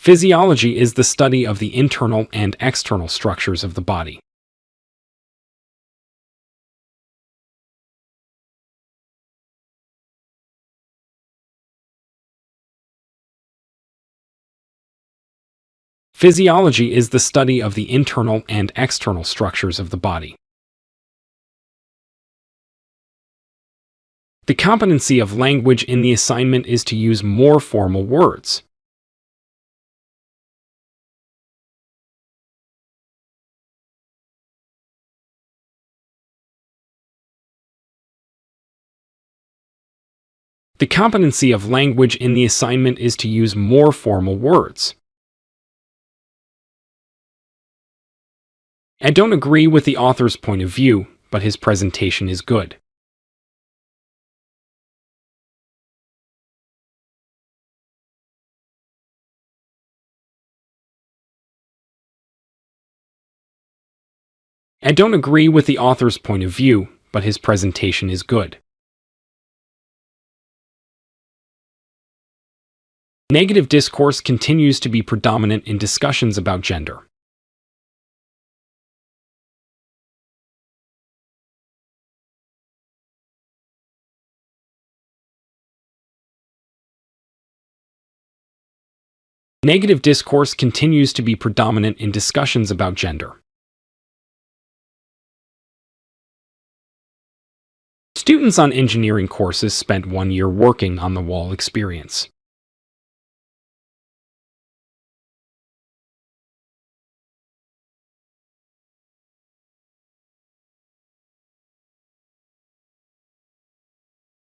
Physiology is the study of the internal and external structures of the body. Physiology is the study of the internal and external structures of the body. The competency of language in the assignment is to use more formal words. The competency of language in the assignment is to use more formal words. I don't agree with the author's point of view, but his presentation is good. I don't agree with the author's point of view, but his presentation is good. Negative discourse continues to be predominant in discussions about gender. Negative discourse continues to be predominant in discussions about gender. Students on engineering courses spent 1 year working on the wall experience.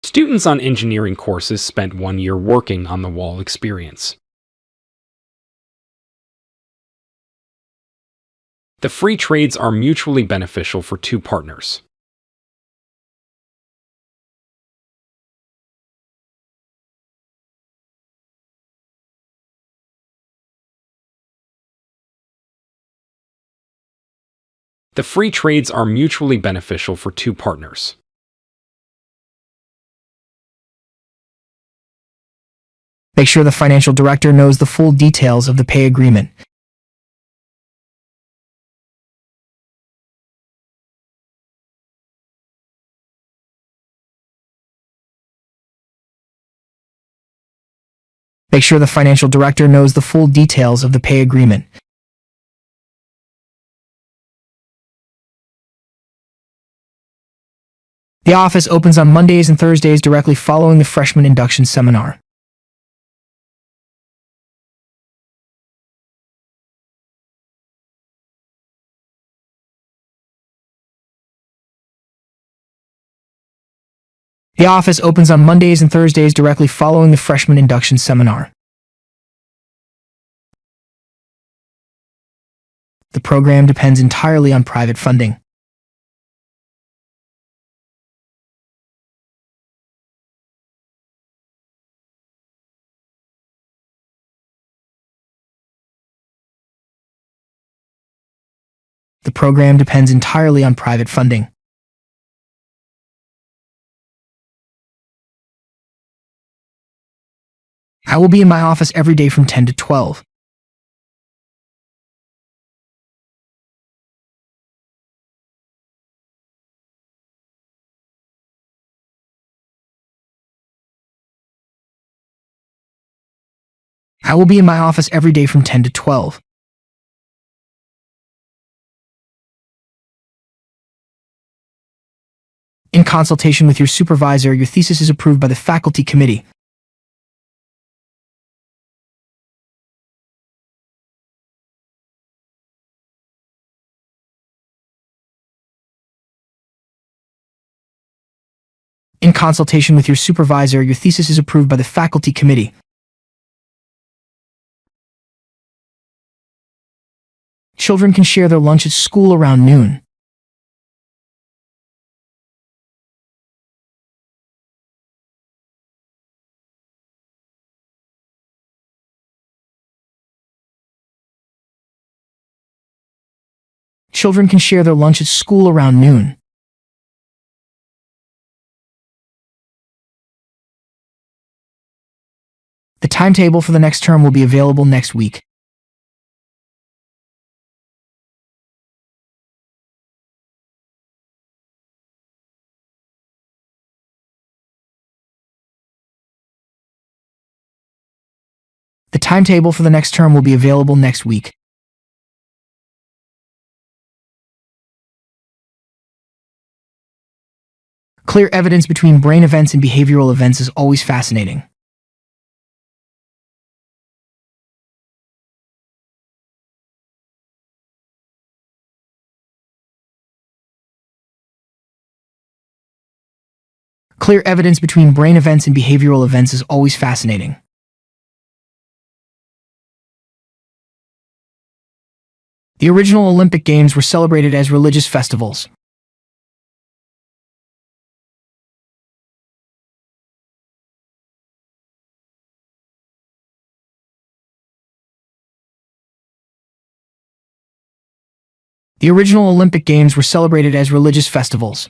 Students on engineering courses spent 1 year working on the wall experience. The free trades are mutually beneficial for two partners. The free trades are mutually beneficial for two partners. Make sure the financial director knows the full details of the pay agreement. Make sure the financial director knows the full details of the pay agreement. The office opens on Mondays and Thursdays directly following the freshman induction seminar. The office opens on Mondays and Thursdays directly following the freshman induction seminar. The program depends entirely on private funding. The program depends entirely on private funding. I will be in my office every day from 10 to 12. I will be in my office every day from 10 to 12. In consultation with your supervisor, your thesis is approved by the faculty committee. In consultation with your supervisor, your thesis is approved by the faculty committee. Children can share their lunch at school around noon. Children can share their lunch at school around noon. The timetable for the next term will be available next week. timetable for the next term will be available next week. Clear evidence between brain events and behavioral events is always fascinating. Clear evidence between brain events and behavioral events is always fascinating. The original Olympic Games were celebrated as religious festivals. The original Olympic Games were celebrated as religious festivals.